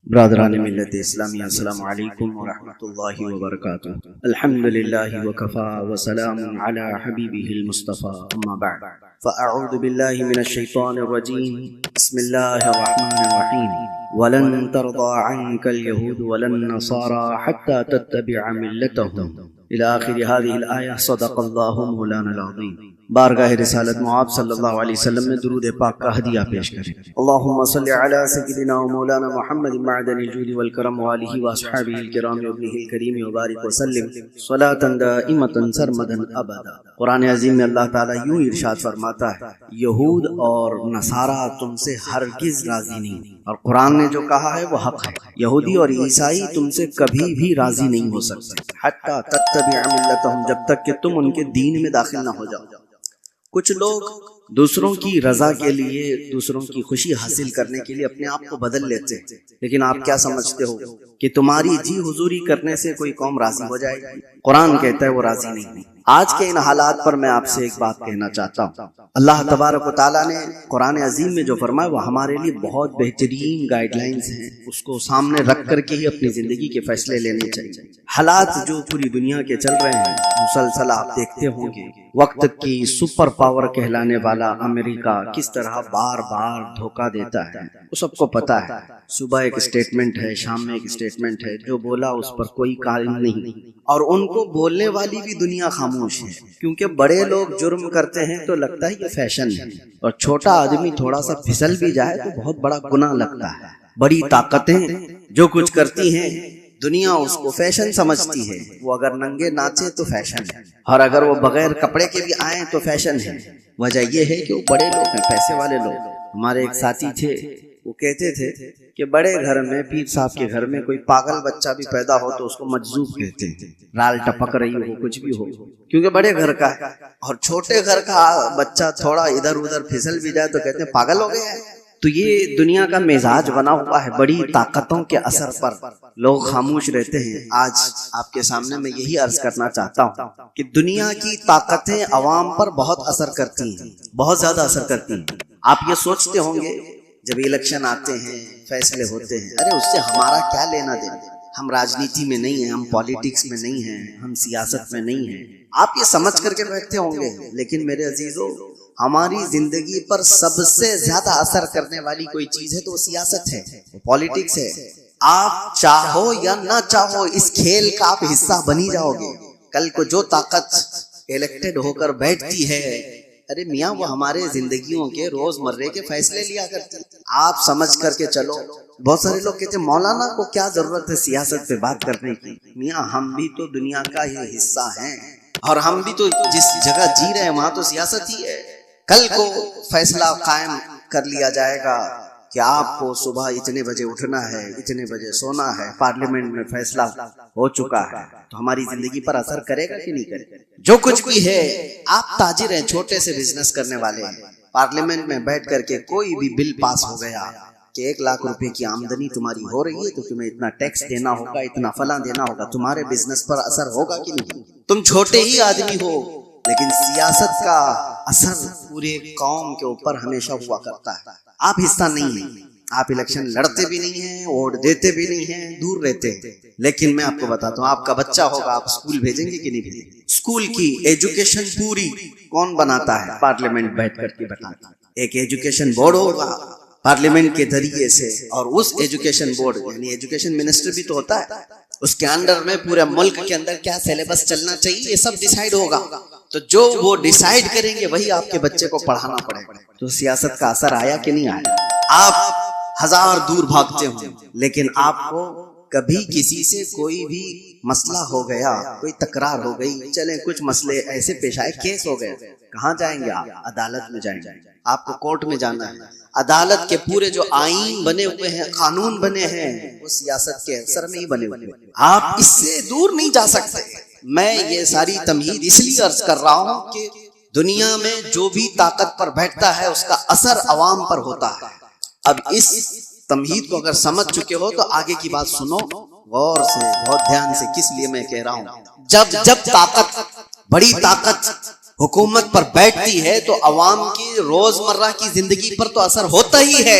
ब्रादरान मिल्लत इस्लामी अस्सलामु अलैकुम व रहमतुल्लाहि व बरकातुहू। अल्हम्दुलिल्लाहि व कफ़ा व सलामुन अला हबीबिहिल मुस्तफ़ा अम्मा बअद फ़अऊज़ु बिल्लाहि मिनश शैतानिर रजीम बिस्मिल्लाहिर रहमानिर रहीम वलन तर्दा अन्कल यहूद वलन नसारा हत्ता तत्तबिअ मिल्लतहुम इला आखिर हाज़िहिल आया। सदक़ल्लाहु मौलानाल अज़ीम। बारगाह रिसालत में आप सल्लल्लाहु अलैहि वसल्लम में दुरूद पाक का हदिया पेश करें। अल्लाहुम्मा सल्लि अला सय्यिदिना व मौलाना मुहम्मद मअदनिल जूद वल करम व आलिहि व अस्हाबिहिल किराम व इब्निहिल करीम व बारिक व सल्लिम सलातन दाइमतन सरमदन अबदा। कुरान अज़ीम में अल्लाह ताला यूं इरशाद फरमाता है, यहूद और नसारा तुमसे हरगिज राजी नहीं। और कुरान ने जो कहा है वो हक है। यहूदी और ईसाई तुमसे कभी भी राजी नहीं हो सकते हत्ता तत्तबिअ मिल्लतहुम, जब तक कि तुम उनके दीन में दाखिल ना हो जाओ। कुछ लोग दूसरों की रजा के लिए, दूसरों की खुशी हासिल करने के लिए अपने आप को बदल लेते हैं, लेकिन आप क्या समझते हो कि तुम्हारी जी हुजूरी करने से कोई कौम राजी हो जाएगी? कुरान कहता है वो राजी नहीं। आज के इन हालात पर मैं आपसे एक बात कहना चाहता हूँ। अल्लाह तबारक व तआला ने कुरान अजीम में जो फरमाया वो हमारे लिए बहुत बेहतरीन गाइडलाइंस हैं। उसको सामने रख करके ही अपनी जिंदगी के फैसले लेने चाहिए। हालात जो पूरी दुनिया के चल रहे हैं, मुसलसल आप देखते होंगे, वक्त की सुपर पावर कहलाने वाला अमेरिका किस तरह बार बार धोखा देता है वो सबको पता है। सुबह एक स्टेटमेंट है, शाम में एक स्टेटमेंट है, जो बोला उस पर कोई कायम नहीं, और उनको बोलने वाली भी दुनिया खामोश है। क्योंकि बड़े लोग जुर्म करते हैं तो लगता है ये फैशन है, और छोटा आदमी थोड़ा सा फिसल भी जाए तो बहुत बड़ा गुनाह लगता है। बड़ी ताकतें जो कुछ करती हैं दुनिया उसको फैशन समझती है। वो अगर नंगे नाचे तो फैशन है, और अगर वो बगैर कपड़े के भी आए तो फैशन है। वजह ये है कि वो बड़े लोग हैं, पैसे वाले लोग। हमारे एक साथी थे, वो कहते थे कि बड़े घर में, पीर साहब के घर में कोई पागल बच्चा भी पैदा हो तो उसको मजजूब कहते हैं, राल टपक रही हो, कुछ भी हो, क्योंकि बड़े घर का है। और छोटे घर का बच्चा थोड़ा इधर उधर फिसल भी जाए तो कहते हैं पागल हो गया है। तो ये दुनिया का मिजाज बना हुआ है। बड़ी ताकतों के असर पर लोग खामोश रहते हैं। आज आपके सामने मैं यही अर्ज करना चाहता हूँ कि दुनिया की ताकतें अवाम पर बहुत असर करती हैं, बहुत ज्यादा असर करती हैं। आप ये सोचते होंगे जब इलेक्शन आते हैं, फैसले होते हैं, अरे उससे हमारा क्या लेना देना, हम राजनीति में नहीं है, हम पॉलिटिक्स में नहीं है, हम सियासत में नहीं है। आप ये समझ करके बैठते होंगे, लेकिन मेरे अजीजों, हमारी जिंदगी पर सबसे ज्यादा असर करने वाली कोई चीज है तो वो सियासत है, वो पॉलिटिक्स है। आप चाहो या ना चाहो इस खेल का आप हिस्सा बनी जाओगे। कल को जो ताकत इलेक्टेड होकर बैठती है, अरे मियाँ वो हमारे जिंदगियों के रोजमर्रे के फैसले लिया करती है। आप समझ करके चलो। बहुत सारे लोग कहते हैं मौलाना को क्या जरूरत है सियासत पे बात करने की। मियाँ हम भी तो दुनिया का ही हिस्सा हैं, और हम भी तो जिस जगह जी रहे हैं वहां तो सियासत ही है। कल को फैसला कायम कर लिया जाएगा कि आपको सुबह इतने बजे उठना है, इतने बजे सोना है, पार्लियामेंट में फैसला हो चुका है, तो हमारी जिंदगी पर असर करेगा कि नहीं करेगा? जो कुछ भी है, आप ताजिर हैं, छोटे से बिजनेस करने वाले हैं, पार्लियामेंट में बैठ करके कोई भी बिल पास हो गया कि 1 लाख रुपए की आमदनी तुम्हारी हो रही है तो तुम्हें इतना टैक्स देना होगा, इतना फला देना होगा, तुम्हारे बिजनेस पर असर होगा कि नहीं? तुम छोटे ही आदमी हो, लेकिन सियासत का असर पूरे कौम के ऊपर हमेशा हुआ करता है। आप हिस्सा नहीं हैं, आप इलेक्शन लड़ते भी नहीं हैं, वोट देते भी नहीं हैं, दूर रहते हैं। लेकिन मैं आपको बताता हूँ, आपका बच्चा होगा, आप स्कूल भेजेंगे कि नहीं भेजेंगे? स्कूल की एजुकेशन पूरी कौन बनाता है? पार्लियामेंट बैठ करके बताता है। एक एजुकेशन बोर्ड होगा पार्लियामेंट के जरिए से, और उस एजुकेशन बोर्ड यानी एजुकेशन मिनिस्टर भी तो होता है, उसके अंडर में पूरे मुल्क के अंदर क्या सिलेबस चलना चाहिए ये सब डिसाइड होगा। तो जो वो डिसाइड करेंगे वही आपके बच्चे को पढ़ाना पड़ेगा। तो सियासत का असर आया कि नहीं आया? आप हजार दूर भागते हो, लेकिन आपको कभी किसी से कोई भी मसला हो गया, कोई तकरार हो गई, चले कुछ मसले ऐसे पेश आए, केस हो गए, कहाँ जाएंगे आप? अदालत में जाएंगे। आपको कोर्ट में जाना है। अदालत के पूरे जो आईन बने हुए हैं, कानून बने हैं, वो सियासत के असर में ही बने हुए हैं। आप इससे दूर नहीं जा सकते। मैं ये सारी तमहीद इसलिए अर्ज कर रहा हूं कि दुनिया में जो भी ताकत पर बैठता है उसका असर अवाम पर होता है। अब इस तमहीद को अगर समझ चुके हो तो आगे की बात सुनो गौर से, बहुत ध्यान से। किस लिए मैं कह रहा हूं? जब ताकत, बड़ी ताकत हुकूमत पर बैठती है तो अवाम की रोजमर्रा की जिंदगी पर तो असर होता ही है,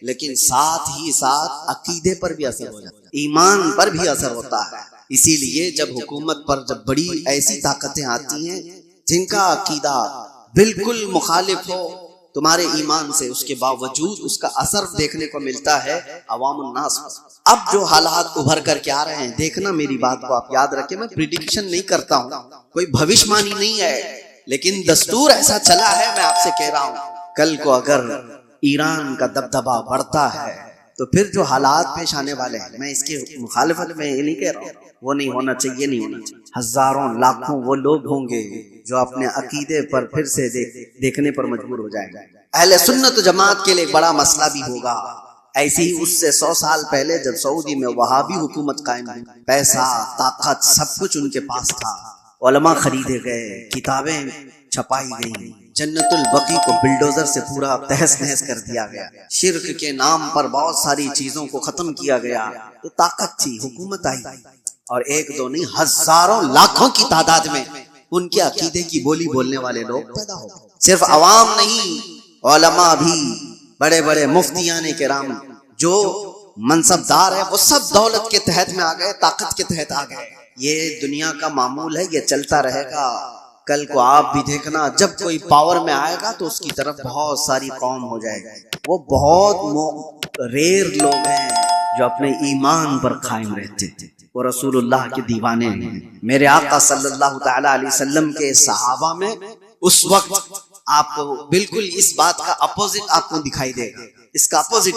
लेकिन साथ ही साथ अकीदे पर भी असर हो जाता है, ईमान पर भी असर होता है। इसीलिए जब हुकूमत पर जब बड़ी ऐसी ताकतें आती हैं जिनका अकीदा बिल्कुल मुखालिफ हो तुम्हारे ईमान से, उसके बावजूद उसका असर देखने को मिलता है अवामुन नास। अब जो हालात उभर करके आ रहे हैं, देखना मेरी बात को आप याद रखें, मैं प्रिडिक्शन नहीं करता हूँ, कोई भविष्यवाणी नहीं है, लेकिन दस्तूर ऐसा चला है। मैं आपसे कह रहा हूँ कल को अगर ईरान का दबदबा बढ़ता है तो फिर जो हालात पेश आने वाले हैं, मैं इसके मुखालिफत में ये नहीं कह रहा हूँ वो नहीं होना चाहिए, नहीं होना चाहिए। हजारों लाखों वो लोग होंगे जो अपने अकीदे पर फिर से देखने पर मजबूर हो जाएंगे। अहले सुन्नत जमात के लिए बड़ा मसला भी होगा। ऐसे ही उससे 100 साल पहले जब सऊदी में वहाबी हुकूमत कायम हुई, पैसा ताकत सब कुछ उनके पास था, उलमा खरीदे गए, किताबें छपाई गई, जन्नतुल बकी को बिल्डोजर से पूरा तहस नहस कर दिया गया, शिर्क के नाम पर बहुत सारी चीजों को खत्म किया गया। तो ताकत थी, हुकूमत आई, और एक दो नहीं हजारों लाखों की तादाद में उनके अकीदे की बोली बोलने वाले लोग पैदा हो गए। सिर्फ अवाम नहीं, उलमा भी, बड़े बड़े मुफ्तियाने किराम जो मनसबदार है वो सब दौलत के तहत में आ गए, ताकत के तहत आ गए। ये दुनिया का मामूल है, ये चलता रहेगा। कल को आप भी देखना जब कोई पावर में आएगा तो उसकी तरफ बहुत सारी कौम हो जाएगी। वो बहुत रेयर लोग हैं जो अपने ईमान पर कायम रहते थे, वो रसूलुल्लाह के दीवाने हैं। मेरे आका सल्लल्लाहु तआला अलैहि वसल्लम के सहाबा में उस वक्त आपको बिल्कुल इस बात का अपोजिट आपको दिखाई देगा। इसका अपोजिट,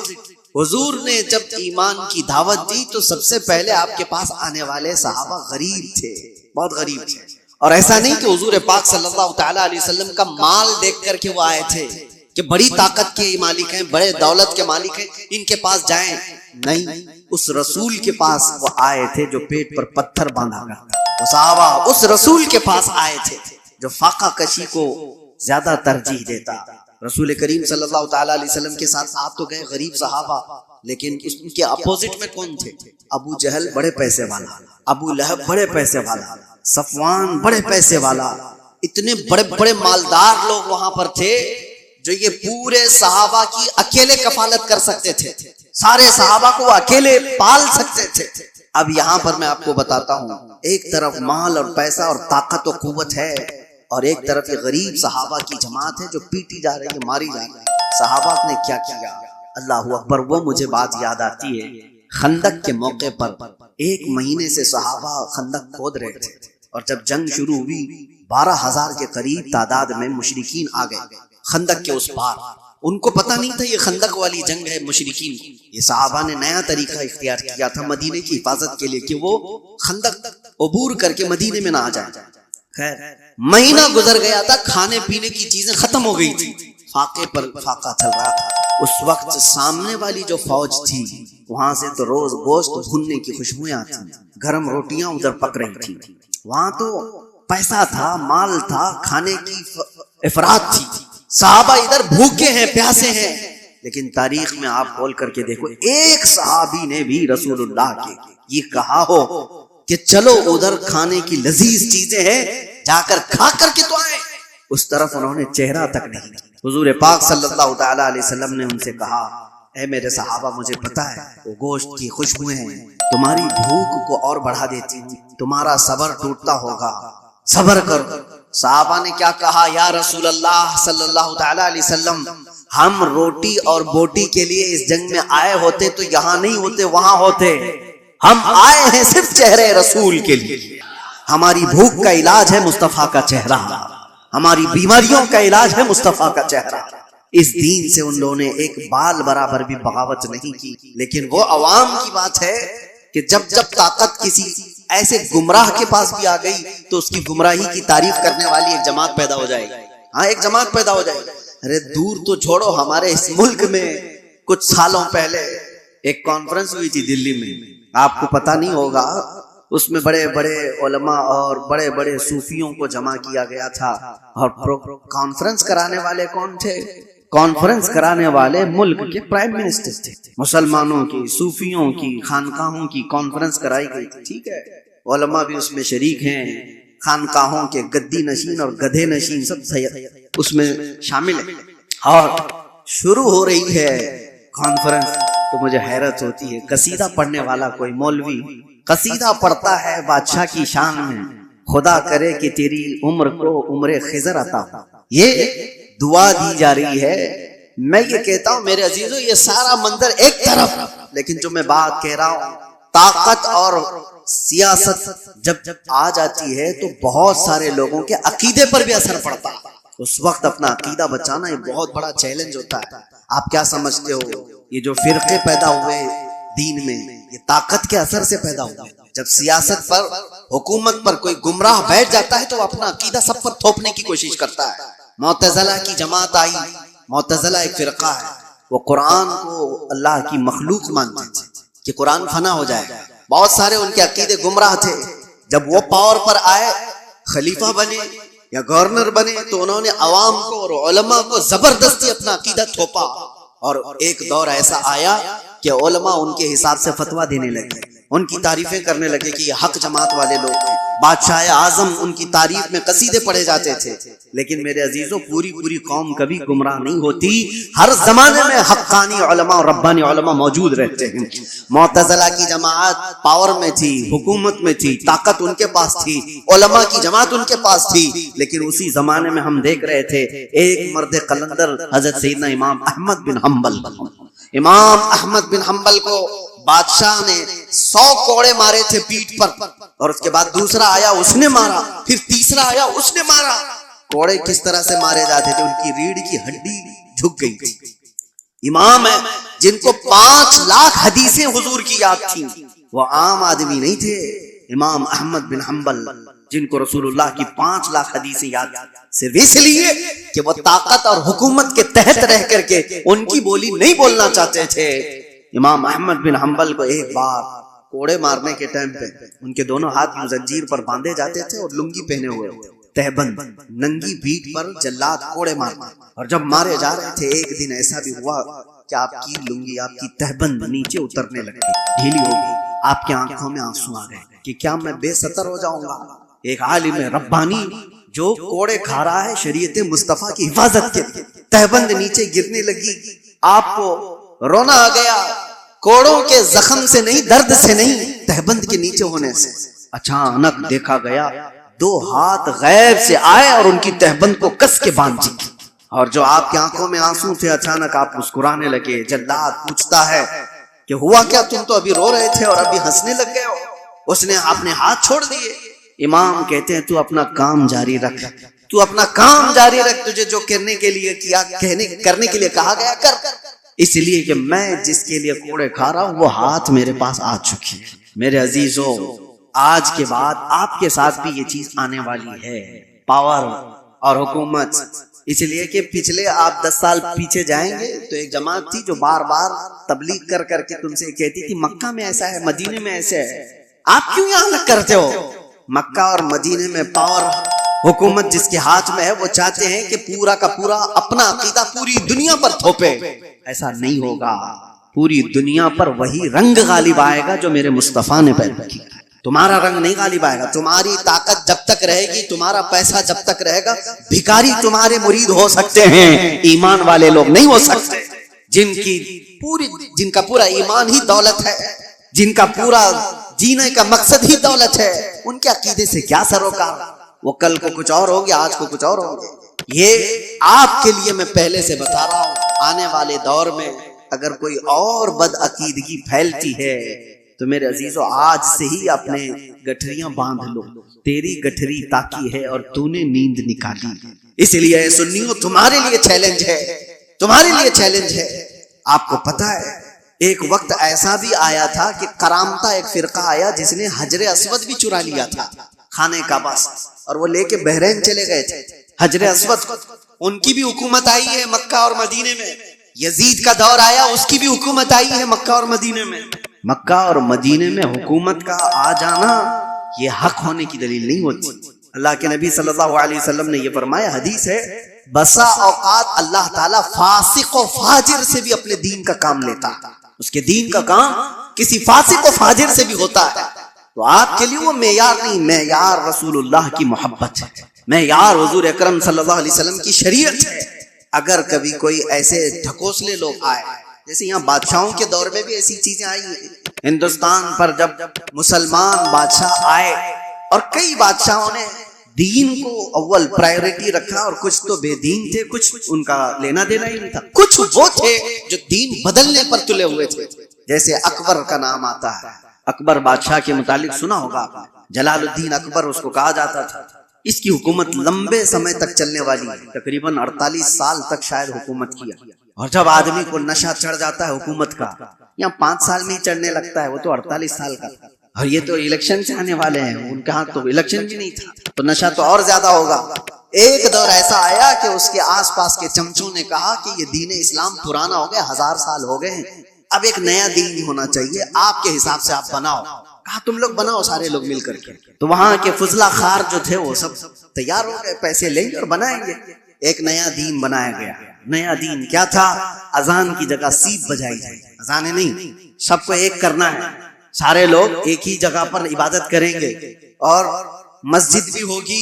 हुजूर ने जब ईमान की दावत दी तो सबसे पहले आपके पास आने वाले सहाबा गरीब थे, बहुत गरीब थे। और ऐसा नहीं कि हुजूर पाक सल्लल्लाहु तआला अलैहि वसल्लम का माल देख करके वो आए थे कि बड़ी ताकत के मालिक हैं, बड़े दौलत के मालिक हैं, इनके पास जाएं। नहीं, उस रसूल के पास वो आए थे जो पेट पर पत्थर बांधा करता। वो सहाबा उस रसूल के पास आए थे जो फाका कशी को ज्यादा तरजीह देता। रसूल करीम सल्लल्लाहु तआला अलैहि वसल्लम के साथ आप तो गए गरीब सहाबा, लेकिन उनके अपोजिट में कौन थे? अबू जहल बड़े पैसे वाला, अबू लहब बड़े पैसे वाला, सफवान बड़े पैसे वाला, इतने बड़े बड़े मालदार लोग वहां पर थे जो ये पूरे सहाबा की अकेले कफालत कर सकते थे, सारे सहाबा को अकेले पाल सकते थे। अब यहाँ पर मैं आपको बताता हूँ, एक तरफ माल और पैसा और ताकत और कुव्वत है, और एक तरफ ये गरीब सहाबा की जमात है जो पीटी जा रही है, मारी जा रही है। सहाबा ने क्या किया? अल्लाहु अकबर। वो मुझे बात याद आती है, खंदक के मौके पर 1 महीने से सहाबा खंदक खोद रहे थे, और जब जंग शुरू हुई 12,000 के करीब तादाद में मुशरिकीन आ गए खंदक के उस पार। उनको पता नहीं था ये खंदक वाली जंग है मुशरिकीन। ये सहाबा ने नया तरीका इख्तियार किया था मदीने की हिफाजत के लिए कि वो खंदक अबूर करके मदीने में ना आ जाए। खैर, महीना गुजर गया था, खाने पीने की चीजें खत्म हो गई थी, फाके पर फाका चल रहा था। उस वक्त सामने वाली जो फौज थी वहां से तो रोज गोश्त भुनने की खुशबुएं आती, गर्म रोटियां उधर पक रही थी। वहां तो पैसा था, माल था, खाने की इफरात थी। सहाबा इधर भूखे हैं, प्यासे हैं, लेकिन तारीख में आप खोल करके देखो, एक सहाबी ने भी रसूलुल्लाह के ये कहा हो कि चलो उधर खाने की लजीज चीजें हैं, जाकर खा करके तो आए, उस तरफ उन्होंने चेहरा तक नहीं। हुजूर पाक सल्लल्लाहु तआला अलैहि वसल्लम ने उनसे कहा, ऐ मेरे सहाबा, मुझे पता है वो गोश्त की खुशबुएं हैं, तुम्हारी भूख को और बढ़ा देती हूँ, तुम्हारा सबर टूटता होगा, सबर करो। सहाबा ने क्या कहा? या रसूल अल्लाह सल्लल्लाहु तआला अलैहि वसल्लम, हम रोटी और बोटी के लिए इस जंग में आए होते तो यहाँ नहीं होते, वहां होते। हम आए हैं सिर्फ चेहरे रसूल के लिए। हमारी भूख का इलाज है मुस्तफा का चेहरा, हमारी बीमारियों का इलाज है मुस्तफा का चेहरा। इस दीन से उन लोगों ने एक बाल बराबर भी बगावत नहीं की। लेकिन वो अवाम की बात है कि जब जब ताकत किसी ऐसे गुमराह के पास भी आ गई तो उसकी गुमराही की तारीफ करने वाली एक जमात पैदा हो जाएगी। हाँ, एक जमात पैदा हो जाएगी। अरे दूर तो छोड़ो, हमारे इस मुल्क में कुछ सालों पहले एक कॉन्फ्रेंस हुई थी दिल्ली में, आपको पता नहीं होगा। उसमें बड़े बड़े उलमा और बड़े बड़े सूफियों को जमा किया गया था। और कॉन्फ्रेंस कराने वाले कौन थे? कॉन्फ्रेंस कराने वाले मुल्क के प्राइम मिनिस्टर थे। मुसलमानों की, सूफियों की, खानकाहों की कॉन्फ्रेंस कराई गई थी। ठीक है, उलमा भी उसमें शरीक हैं, खानकाहों के गद्दी नशीन और गधे नशीन सब उसमें शामिल है। और शुरू हो रही है कॉन्फ्रेंस, तो मुझे हैरत होती है। कसीदा पढ़ने वाला कोई मौलवी कसीदा पढ़ता है बादशाह की शान में, खुदा करे कि तेरी उम्र को उम्र खिजर अता हो, ये दुआ दी जा रही है। मैं ये कहता हूं मेरे अजीजों, ये सारा मंजर एक तरफ, लेकिन जो मैं बात कह रहा हूं, ताकत और सियासत जब आ जाती है तो बहुत सारे लोगों के अकीदे पर भी असर पड़ता है। उस वक्त अपना अकीदा बचाना ये बहुत बड़ा चैलेंज होता है। आप क्या समझते हो, ये जो फिरके पैदा हुए दीन में, ये ताकत के असर से पैदा हुए। जब सियासत पर, हुकूमत पर कोई गुमराह बैठ जाता है तो अपना अकीदा सब पर थोपने की कोशिश करता है। मुअतज़िला की जमात आई, मुअतज़िला एक फिरका है, वो कुरान को अल्लाह की मखलूक मानते थे कि कुरान फना हो जाएगा। बहुत सारे उनके अकीदे गुमराह थे। जब वो पावर पर आए, खलीफा बने या गवर्नर बने, तो उन्होंने अवाम को और उलमा को जबरदस्ती अपना अकीदा थोपा। और एक दौर ऐसा आया कि उलमा उनके हिसाब से फतवा देने लगे, उनकी तारीफें करने लगे कि ये हक जमात वाले लोग हैं। बादशाह आजम उनकी तारीफ में कसीदे पढ़े जाते थे। लेकिन मेरे अजीजों, पूरी पूरी कौम कभी गुमराह नहीं होती। हर जमाने में हक्कानी उलमा और रब्बानी उलमा मौजूद रहते हैं। मुअतज़िला की जमात पावर में थी, हुकूमत में थी, ताकत उनके पास थी, उलमा की जमात उनके पास थी। लेकिन उसी जमाने में हम देख रहे थे एक मर्द कलंदर हजरत सैयदना इमाम अहमद बिन हम्बल, इमाम अहमद बिन हम्बल को बादशाह ने 100 कोड़े मारे थे पीठ पर, और उसके बाद दूसरा आया उसने मारा, फिर तीसरा आया उसने मारा। कोड़े किस तरह से मारे जाते थे, उनकी रीढ़ की हड्डी झुक गई थी। इमाम है जिनको 5 लाख हदीसें हुजूर की याद थी, वो आम आदमी नहीं थे। इमाम अहमद बिन हम्बल जिनको रसूलुल्लाह की 5 लाख हदीसें याद, सिर्फ इसलिए कि वो ताकत और हुकूमत के तहत रह करके उनकी बोली नहीं बोलना चाहते थे। इमाम अहमद बिन हम्बल को एक बार कोड़े मारने के टाइम पे उनके दोनों हाथ जंजीर पर बांधे जाते थे और लुंगी पहने हुए थे, तहबंद, नंगी पीठ पर जल्लाद कोड़े मारना। और जब मारे जा रहे थे, एक दिन ऐसा भी हुआ कि आपकी लुंगी, आपकी तहबंद नीचे उतरने लगी, ढीली हो गई, आपकी आंखों में आंसू आ गए कि क्या मैं बेसतर हो जाऊंगा। एक आलिम रब्बानी जो कोड़े खा रहा है शरीयत मुस्तफा की हिफाजत के लिए, तहबंद नीचे गिरने लगी, आपको रोना आ गया, कोड़ों के जख्म से नहीं, दर्द से नहीं, तहबंद के नीचे होने से। अचानक देखा गया 2 हाथ गैब से आए और उनकी तहबंद को कस के बांध दी। और जो आपकी आंखों में आंसू थे, अचानक आप मुस्कुराने लगे। जल्लाद पूछता है कि हुआ क्या, तुम तो अभी रो रहे थे और अभी हंसने लग गए हो। उसने अपने हाथ छोड़ दिए। इमाम कहते हैं तू अपना काम जारी रख, तू अपना काम जारी रख, तुझे जो करने के लिए किया, करने के लिए कहा गया कर। इसलिए कि मैं जिसके लिए कोड़े खा रहा हूं वो हाथ मेरे पास आ चुकी है। मेरे अजीजों, आज के बाद आपके साथ भी ये चीज आने वाली है, पावर और हुकूमत। इसलिए कि पिछले आप 10 साल पीछे जाएंगे तो एक जमात थी जो बार बार तबलीग कर करके तुमसे कहती थी मक्का में ऐसा है, मदीने में ऐसे है, आप क्यों यहाँ अलग करते हो। मक्का और मदीने में पावर, हुकूमत जिसके हाथ में है, वो चाहते हैं कि पूरा का पूरा अपना अकीदा पूरी दुनिया पर थोपे। ऐसा नहीं होगा। पूरी दुनिया पर वही रंग गालिब आएगा जो मेरे मुस्तफा ने पैदा किया। तुम्हारा रंग नहीं गालिब आएगा। तुम्हारी ताकत जब तक रहेगी, तुम्हारा पैसा जब तक रहेगा, भिखारी तुम्हारे मुरीद हो सकते हैं, ईमान वाले लोग नहीं हो सकते। जिनका पूरा ईमान ही दौलत है, जिनका पूरा जीने का मकसद ही दौलत है, उनके अकीदे से क्या सरोकार। वो कल को कुछ और होंगे, आज को कुछ और होंगे। ये आपके लिए मैं पहले से बता रहा हूं, आने वाले दौर में अगर कोई और बदअकीदगी फैलती है तो मेरे अजीजों, आज से ही अपने गठरियां बांध लो। तेरी गठरी ताकी है और तूने नींद निकाली। इसलिए सुन्नियों, तुम्हारे लिए चैलेंज है, तुम्हारे लिए चैलेंज है। आपको पता है एक वक्त ऐसा भी आया था कि करामता एक फिरका आया जिसने हजरे अस्वद भी चुरा लिया था खाने का बस, और वो लेके बहरीन चले गए थे हजरे अस्वद। उनकी भी हुकूमत आई है मक्का और मदीने में। यजीद का दौर आया, उसकी भी हुकूमत आई है मक्का और मदीने में। मक्का और मदीने में हुकूमत का आ जाना ये हक होने की दलील नहीं होती। अल्लाह के नबी सल्लल्लाहु अलैहि वसल्लम ने ये फरमाया, हदीस है, बसा औकात अल्लाह ताला फासिक और फाजिर से भी अपने दीन का काम लेता है। उसके दीन का काम किसी फासिक और फाजिर से भी होता है। तो आपके लिए वो मेयार नहीं, मेयार रसूलुल्लाह की मोहब्बत है, मेयार हुजूर अकरम सल्लल्लाहु अलैहि वसल्लम की शरीयत है। अगर कभी कोई ऐसे ढकोसले लोग आए जैसे यहाँ बादशाहों के दौर में भी ऐसी चीजें आई है। हिंदुस्तान पर जब मुसलमान बादशाह आए और कई बादशाहों ने दीन को अव्वल प्रायोरिटी रखा, और कुछ तो बेदीन थे, कुछ उनका लेना देना ही नहीं था। कुछ वो थे जो दीन बदलने पर तुले हुए थे। जैसे अकबर का नाम आता है, अकबर बादशाह के मुतालिक सुना होगा आपने, जलालुद्दीन अकबर उसको कहा जाता था। इसकी हुकूमत लंबे समय तक चलने वाली है, तकरीबन 48 साल तक शायद हुकूमत किया। और जब आदमी को नशा चढ़ जाता है हुकूमत का, या 5 साल में ही चढ़ने लगता है, वो तो 48 साल का था। और ये तो इलेक्शन से आने वाले हैं, उनके हाथ तो इलेक्शन भी नहीं था, तो नशा तो और ज्यादा होगा। एक दौर ऐसा आया कि उसके आसपास के चमचों ने कहा कि ये दीन इस्लाम पुराना हो गया, 1000 साल हो गए, अब एक नया दीन होना चाहिए, आपके हिसाब से आप बनाओ। कहा तुम लोग बनाओ, सारे लोग मिल करके। तो वहां के फुजला खार जो थे वो सब तैयार हो गए, पैसे लेंगे और बनाएंगे। एक नया दीन बनाया गया। नया दीन क्या था? अजान की जगह सीप बजाई जाए। अजाने नहीं, सबको एक करना है, सारे लोग एक ही जगह पर इबादत करेंगे, और मस्जिद भी होगी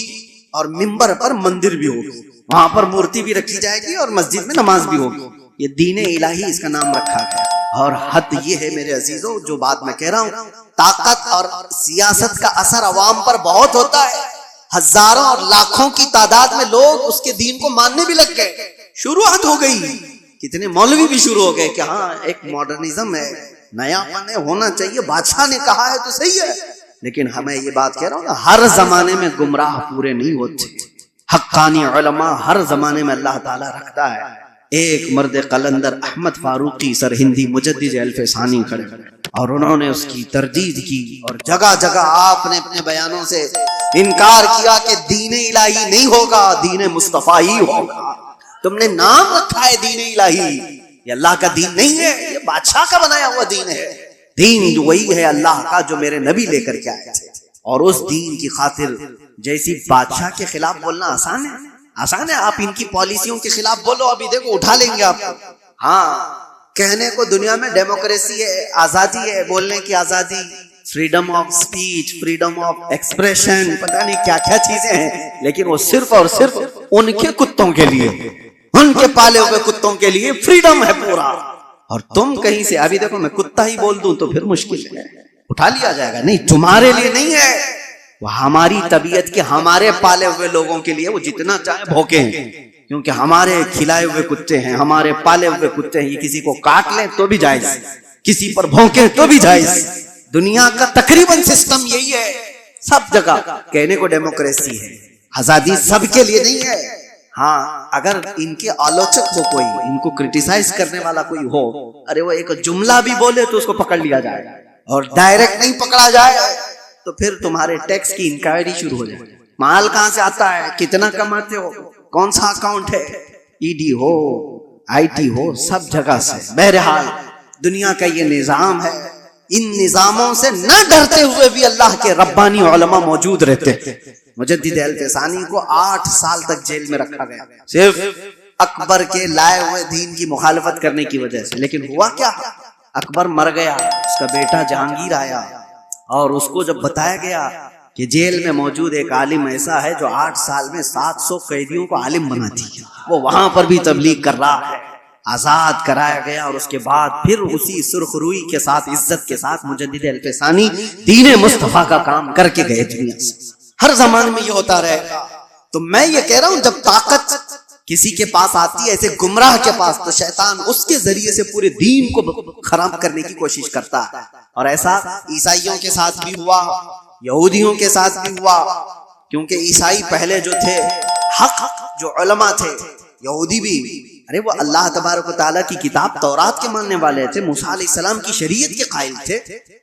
और मिंबर पर मंदिर भी होगी, वहां पर मूर्ति भी रखी जाएगी और मस्जिद में नमाज भी होगी। ये दीन इलाही इसका नाम रखा गया। और हद ये है मेरे अजीजों, जो बात मैं कह रहा हूँ, ताकत और सियासत का असर अवाम पर बहुत होता है। हजारों और लाखों की तादाद में लोग उसके दीन को मानने भी लग गए, शुरुआत हो गई। कितने मौलवी भी शुरू हो गए कि हाँ एक मॉडर्निज्म है, नयापन है, होना चाहिए, बादशाह ने कहा है तो सही है। लेकिन हमें ये बात कह रहा हूँ, हर जमाने में गुमराह पूरे नहीं होते। हक्कानी उलमा हर जमाने में अल्लाह ताला रखता है। एक मर्द कलंदर अहमद फारूकी सर हिंदी मुजद्दिद अल-फसानी खड़े, और उन्होंने उसकी तरदीद की, और जगह जगह आपने अपने बयानों से इनकार किया कि दीन इलाही नहीं होगा, दीन मुस्तफा ही होगा। तुमने नाम रखा है दीन इलाही, ये अल्लाह का दीन नहीं है, ये बादशाह का बनाया हुआ दीन है। दीन वही है अल्लाह का जो मेरे नबी लेकर के आए थे। और उस दीन की खातिर जैसी बादशाह के खिलाफ बोलना आसान है, आसान है। आप इनकी पॉलिसियों के खिलाफ बोलो, अभी देखो उठा लेंगे आपको। हाँ, कहने को दुनिया में डेमोक्रेसी है, आजादी है, बोलने की आजादी, freedom of speech, freedom of expression, पता नहीं क्या क्या चीजें हैं, लेकिन वो सिर्फ और सिर्फ उनके कुत्तों के लिए, उनके पाले हुए कुत्तों के लिए फ्रीडम है पूरा। और तुम कहीं से, अभी देखो मैं कुत्ता ही बोल दूं तो फिर मुश्किल है, उठा लिया जाएगा। नहीं, तुम्हारे लिए नहीं है, वो हमारी तबीयत के, हमारे पाले हुए लोगों के लिए वो जितना चाहे भौंके, क्योंकि हमारे खिलाए हुए कुत्ते हैं, हमारे पाले हुए कुत्ते हैं। ये किसी को काट ले तो भी जायज, किसी पर भौंके तो भी जायज। दुनिया का तकरीबन सिस्टम यही है, सब जगह कहने को डेमोक्रेसी है, आजादी सबके लिए नहीं है। हाँ, अगर इनके आलोचक हो कोई, इनको क्रिटिसाइज करने वाला कोई हो, अरे वो एक जुमला भी बोले तो उसको पकड़ लिया जाए, और डायरेक्ट नहीं पकड़ा जाए तो फिर तुम्हारे टैक्स की इंक्वायरी शुरू हो जाए। माल कहां से आता है, कितना कमाते हो, कौन सा अकाउंट है, ईडी हो, आईटी हो, सब जगह से। बहरहाल दुनिया का ये निजाम है। इन निजामों से न डरते हुए भी अल्लाह के रब्बानी उलमा मौजूद रहते हैं। मुजद्दिद अल-फसानी को 8 साल तक जेल में रखा गया, सिर्फ अकबर के लाए हुए दीन की मुखालफत करने की वजह से। लेकिन हुआ क्या, अकबर मर गया, उसका बेटा जहांगीर आया, और उसको जब बताया गया कि जेल में मौजूद एक आलिम ऐसा है जो 8 साल में 700 कैदियों को आलिम बना दिया, वो वहां पर भी तबलीग कर रहा है, आजाद कराया गया। और उसके बाद फिर उसी सुरखरुई के साथ, इज्जत के साथ मुजद्दिद अल-फसानी दीन मुस्तफा का काम करके गए दुनिया से। हर जमाने में ये होता रहेगा। तो मैं ये कह रहा हूं, जब ताकत किसी के पास आती है, ऐसे गुमराह के पास, तो शैतान उसके जरिए से पूरे दीन को खराब करने की कोशिश करता है। और ऐसा ईसाइयों के साथ भी हुआ, यहूदियों के साथ भी हुआ, क्योंकि ईसाई पहले जो थे हक जो उलमा थे, यहूदी भी, अरे वो अल्लाह तबारक व तआला की किताब तौरात के मानने वाले थे, मूसा अलैहिस्सलाम की शरीयत के कायल थे।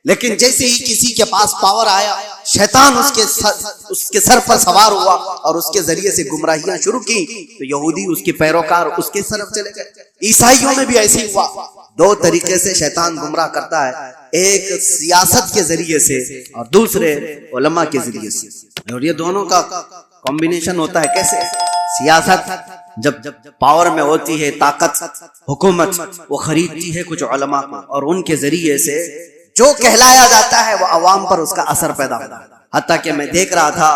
लेकिन जैसे ही किसी के पास पावर आया, शैतान उसके सर पर सवार हुआ और उसके जरिए से गुमराहियां शुरू की, तो यहूदी उसके पैरोकार उसके तरफ चले गए। ईसाइयों में भी ऐसे ही हुआ। 2 तरीके से शैतान गुमराह करता है, एक सियासत के जरिए से और दूसरे उलमा के जरिए से। और ये दोनों का कॉम्बिनेशन होता है कैसे? सियासत जब पावर में होती है, ताकत हुकूमत, वो खरीदती है कुछ उलमा को, और उनके जरिए से जो कहलाया जाता है वो अवाम पर उसका असर पैदा होता है। हत्ता कि मैं देख रहा था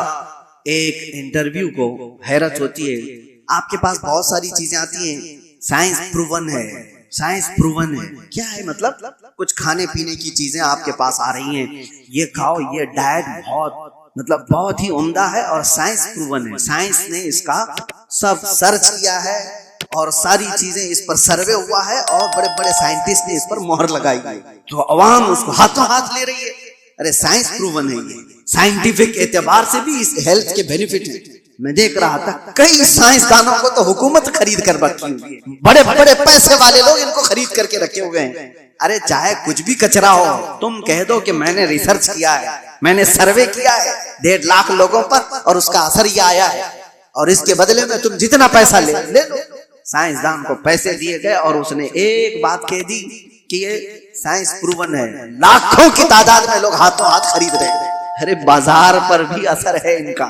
एक इंटरव्यू को, हैरत होती है, आपके पास बहुत सारी चीजें आती हैं, साइंस प्रूवन है, साइंस प्रूवन है। क्या है मतलब? कुछ खाने पीने की चीजें आपके पास आ रही हैं, ये खाओ, ये डाइट बहुत ही उम्दा है और साइंस प्रूवन है। साइंस ने इसका सब सर्च किया है और सारी चीजें इस पर सर्वे हुआ है और बड़े बड़े साइंटिस्ट ने इस पर मोहर लगाई है, तो अवाम उसको हाथों हाथ ले रही है। अरे साइंस प्रूवन है, ये साइंटिफिक एतबार से भी इस हेल्थ के बेनिफिट है। मैं देख रहा था कई साइंसदानों को तो हुकूमत खरीद कर रखी हुई है, बड़े बड़े पैसे वाले लोग इनको खरीद करके रखे हुए हैं। अरे चाहे कुछ भी कचरा हो, तुम कह दो कि मैंने रिसर्च किया है, मैंने सर्वे किया है 1.5 लाख लोगों पर और उसका असर ये आया है, और इसके बदले में तुम जितना पैसा ले लो। साइंसदान को पैसे दिए गए और उसने एक बात कह दी कि ये साइंस प्रूवन है। लाखों की तादाद में लोग हाथों हाथ खरीद रहे हैं। अरे बाजार पर भी असर है इनका।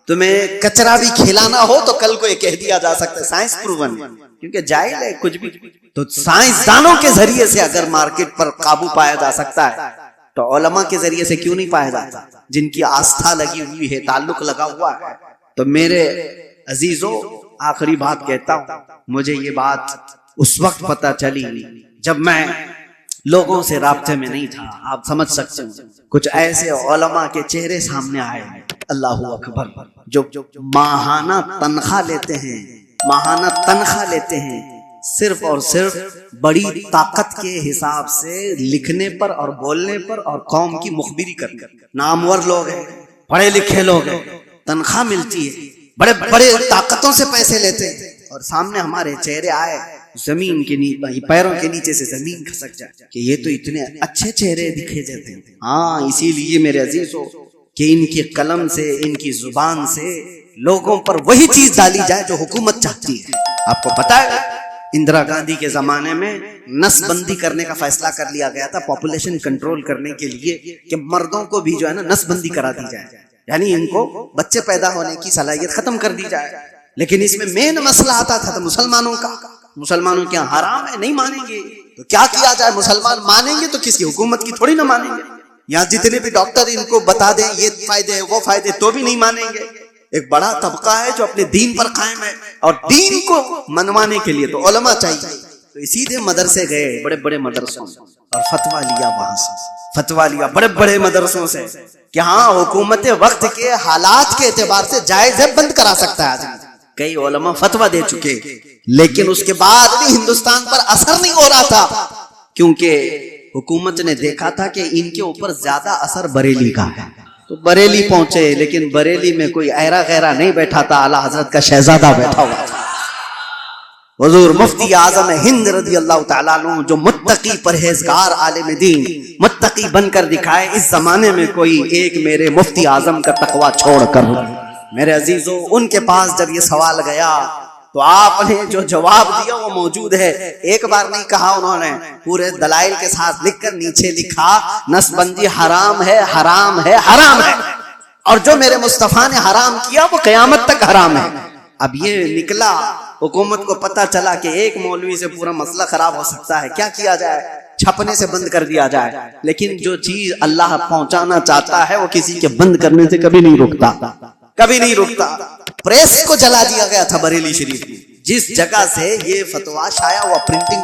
तुम्हें कचरा भी खिलाना हो तो कल को ये कह दिया जा सकता है साइंस प्रूवन है, क्योंकि जाहिल है कुछ भी। तो साइंसदानों के जरिए से अगर मार्केट पर काबू पाया जा सकता है तो उलमा के जरिए से क्यों नहीं पाया जाता, जिनकी आस्था लगी हुई है, ताल्लुक लगा हुआ है। तो मेरे अजीजों, आखिरी बात कहता हूं, मुझे ये बात उस वक्त पता चली जब मैं लोगों से राब्ते में नहीं था। आप समझ सकते हो, कुछ ऐसे उलमा के चेहरे सामने आए, अल्लाहू अकबर, जो माहाना तनख्वाह लेते हैं, सिर्फ और सिर्फ बड़ी ताकत के हिसाब से लिखने पर और बोलने पर और कौम की मुखबिरी कर। नामवर लोग हैं, पढ़े लिखे लोग हैं, तनख्वाह मिलती है, बड़े बड़े ताकतों से पैसे लेते हैं, और सामने हमारे चेहरे आए, जमीन के नीचे, पैरों के नीचे से जमीन खसक जाए कि ये तो इतने अच्छे चेहरे दिखे जाते हैं। हाँ, इसीलिए मेरे अजीजों कि इनके कलम से, इनकी जुबान से लोगों पर वही चीज डाली जाए जो हुकूमत चाहती है। आपको पता है इंदिरा गांधी के जमाने में नसबंदी करने का फैसला कर लिया गया था, पॉपुलेशन कंट्रोल करने के लिए, कि मर्दों को भी जो है ना नसबंदी करा दी जाए, यानी इनको बच्चे पैदा होने की सलाहियत खत्म कर दी जाए। लेकिन इसमें मेन मसला आता था मुसलमानों का। मुसलमानों क्या हराम है, नहीं मानेंगे, तो क्या किया जाए? मुसलमान मानेंगे तो किसी हुकूमत की थोड़ी ना मानेंगे। यहाँ जितने भी डॉक्टर इनको बता दें ये फायदे है वो फायदे, तो भी नहीं मानेंगे। एक बड़ा तबका है जो अपने दीन पर कायम है, और दीन को मनवाने के लिए तो उलमा चाहिए। तो सीधे मदरसे गए, बड़े बड़े मदरसों में, और फतवा लिया, वहां से फतवा लिया बड़े बड़े मदरसों से कि हाँ, हुकूमत वक्त के हालात के एतबार से जायज है, बंद करा सकता है आदमी। कई उलमा फतवा दे चुके, लेकिन उसके बाद भी हिंदुस्तान पर असर नहीं हो रहा था, क्योंकि हुकूमत ने देखा था कि इनके ऊपर ज्यादा असर बरेली का है। तो बरेली पहुंचे, लेकिन बरेली में कोई ऐरा गैरा नहीं बैठा था, आला हजरत का शहजादा बैठा हुआ था, हुजूर मुफ्ती आजम हिंद रज़ी अल्लाह ताला अन्हु, जो मुत्तकी परहेजगार आलिम दीन, मुत्तकी बनकर दिखाए। इस जमाने में कोई एक मेरे मुफ्ती आजम का तकवा छोड़कर। मेरे अजीजों, उनके पास जब ये सवाल गया तो आपने जो जवाब दिया वो मौजूद है। एक बार नहीं कहा उन्होंने, पूरे दलाइल के साथ लिखकर नीचे लिखा, नसबंदी हराम है, हराम है, हराम है, और जो मेरे मुस्तफा ने हराम किया वो कयामत तक हराम है। अब ये निकला, हुकूमत को पता चला कि एक मौलवी से पूरा मसला खराब हो सकता है, क्या किया जाए? छपने से बंद कर दिया जाए। लेकिन जो चीज अल्लाह पहुंचाना चाहता है वो किसी के बंद करने से कभी नहीं रुकता, कभी नहीं रुकता। प्रेस को जला दिया गया था बरेली शरीफ में, जिस जगह से ये फतवा शाया हुआ, प्रिंटिंग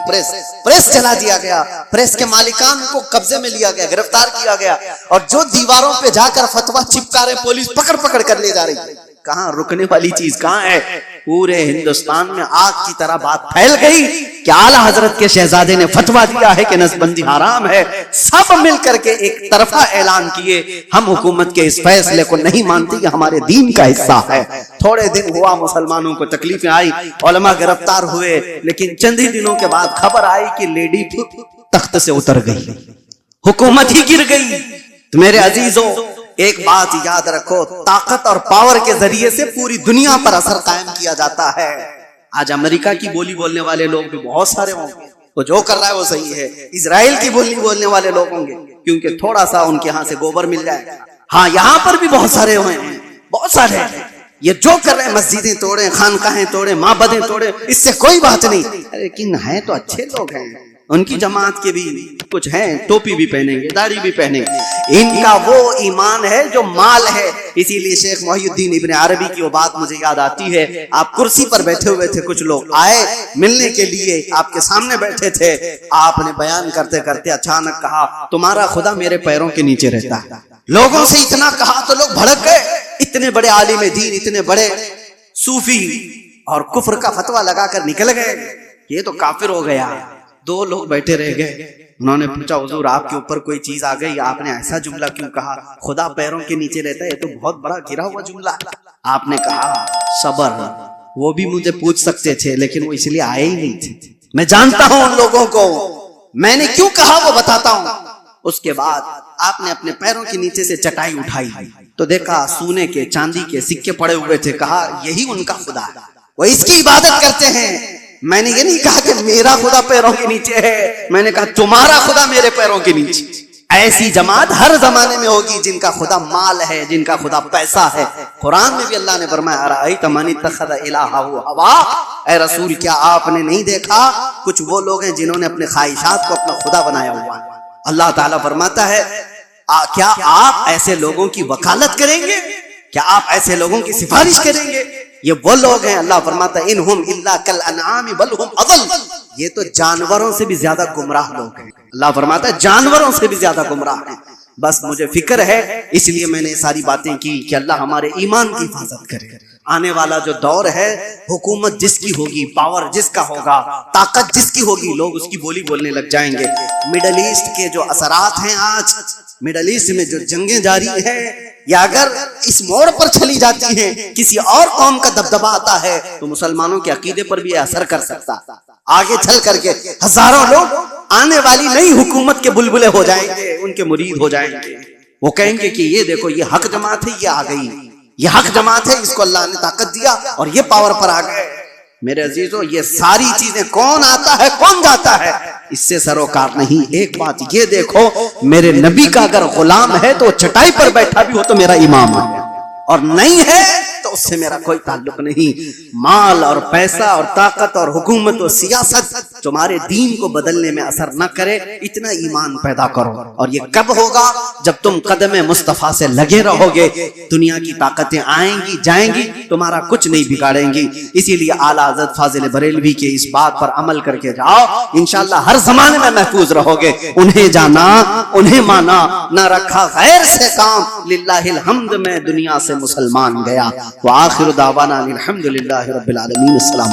प्रेस जला दिया गया। प्रेस के मालिकान को कब्जे में लिया गया, गिरफ्तार किया गया, और जो दीवारों पे जाकर फतवा चिपका रहे, पुलिस पकड़ पकड़ कर ले जा रही है। कहां रुकने वाली चीज कहां है? पूरे हिंदुस्तान में आग की तरह बात फैल गई कि आला हजरत के शहजादे ने फतवा दिया है कि नसबंदी हराम है। सब मिलकर के एक तरफा ऐलान किए, हम हुकूमत के इस फैसले को नहीं मानते, कि हमारे दीन का हिस्सा है। थोड़े दिन हुआ, मुसलमानों को तकलीफें आई, उलमा गिरफ्तार हुए, लेकिन चंद ही दिनों के बाद खबर आई कि लेडी तख्त से उतर गई, हुकूमत ही गिर गई। तो मेरे अजीजों, एक बात याद रखो, ताकत और पावर के जरिए से पूरी दुनिया पर असर कायम किया जाता है। आज अमेरिका की बोली बोलने वाले लोग भी बहुत सारे होंगे, तो जो कर रहा है वो सही है। इजराइल की बोली बोलने वाले लोग होंगे, क्योंकि थोड़ा सा उनके यहाँ से गोबर मिल जाए। हाँ, यहाँ पर भी बहुत सारे हुए हैं, बहुत सारे। ये जो कर रहे हैं, मस्जिदें तोड़े, खानकाहें तोड़े, माबदें तोड़े, इससे कोई बात नहीं, लेकिन है तो अच्छे लोग हैं। उनकी जमात के भी कुछ हैं, टोपी भी पहनेंगे, दाढ़ी भी पहनेंगे। इनका वो ईमान है जो माल है। इसीलिए शेख मोहिउद्दीन इब्न अरबी की वो बात मुझे याद आती है। आप कुर्सी पर बैठे हुए थे, कुछ लोग आए मिलने के लिए, आपके सामने बैठे थे। आपने बयान करते करते अचानक कहा, तुम्हारा खुदा मेरे पैरों के नीचे रहता है। लोगों से इतना कहा तो लोग भड़क गए। इतने बड़े आलिम दीन, इतने बड़े सूफी, और कुफ्र का फतवा लगाकर निकल गए, ये तो काफिर हो गया। दो लोग बैठे रह गए। उन्होंने पूछा, हुजूर आपके ऊपर कोई चीज आ गई, आपने ऐसा जुमला क्यों कहा, खुदा पैरों के नीचे रहता है, ये तो बहुत बड़ा गिरा हुआ जुमला। आपने कहा सबर, वो भी मुझे पूछ सकते थे लेकिन वो इसलिए आए ही नहीं थे। मैं जानता हूं उन लोगों को, मैंने क्यों कहा वो बताता हूं। उसके बाद आपने अपने पैरों के नीचे से चटाई उठाई तो देखा सोने के चांदी के सिक्के पड़े हुए थे। कहा यही उनका खुदा है, वो इसकी इबादत करते हैं। मैंने ये नहीं कहा कि मेरा खुदा पैरों के नीचे है, मैंने कहा तुम्हारा खुदा मेरे पैरों के नीचे। ऐसी जमात हर जमाने में होगी जिनका खुदा माल है, जिनका खुदा पैसा है। कुरान में भी अल्लाह ने फरमाया, अराअयत मन इत्तखज़ इलाहहु हवा, ऐ रसूल क्या आपने नहीं देखा कुछ वो लोग हैं जिन्होंने अपने ख्वाहिशात को अपना खुदा बनाया हुआ है। अल्लाह ताला फरमाता है, क्या आप ऐसे लोगों की वकालत करेंगे, क्या आप ऐसे लोगों की सिफारिश करेंगे। ये वो लोग हैं, अल्लाह फरमाता है, इनहुम इल्ला कल अनआम बल हुम अदल, ये तो जानवरों से भी ज्यादा गुमराह लोग हैं। अल्लाह फरमाता है जानवरों से भी ज्यादा गुमराह हैं। बस मुझे फिक्र है, इसलिए मैंने सारी बातें की कि अल्लाह हमारे ईमान की हिफाजत करे। आने वाला जो दौर है, हुकूमत जिसकी होगी, पावर जिसका होगा, ताकत जिसकी होगी, लोग उसकी बोली बोलने लग जाएंगे। मिडल ईस्ट के जो असरात हैं, आज मिडल ईस्ट में जो जंगें जारी है, या अगर इस मोड़ पर चली जाती हैं, किसी और कौम का दबदबा आता है तो मुसलमानों के अकीदे पर भी असर कर सकता। आगे चल करके हजारों लोग आने वाली नई हुकूमत के बुलबुले हो जाएंगे, उनके मुरीद हो जाएंगे। वो कहेंगे कि ये देखो, ये हक जमात है, ये आ गई, ये हक जमात है, इसको अल्लाह ने ताकत दिया और ये पावर पर आ गए। मेरे अजीजों, ये सारी चीजें कौन आता है कौन जाता है, इससे सरोकार नहीं। एक बात ये देखो, मेरे नबी का अगर गुलाम है तो चटाई पर बैठा भी हो तो मेरा इमाम है, और नहीं है तो उससे मेरा कोई ताल्लुक नहीं। माल और पैसा और ताकत और हुकूमत और सियासत तुम्हारे दीन को बदलने में असर न करे, इतना ईमान पैदा करो। और ये कब होगा, जब तुम कदम मुस्तफा से लगे रहोगे। दुनिया की ताकतें आएंगी जाएंगी, तुम्हारा कुछ नहीं बिगाड़ेंगी। इसीलिए आला हज़रत फाजिल बरेलवी के इस बात पर अमल करके जाओ, इंशाअल्लाह हर जमाने में महफूज रहोगे। उन्हें जाना, उन्हें माना, ना रखा गैर से काम, लिल्लाहिल हम्द में दुनिया से मुसलमान गया। व आखिर दावाना अल्हम्दुलिल्लाहि रब्बिल आलमीन। अस्सलाम।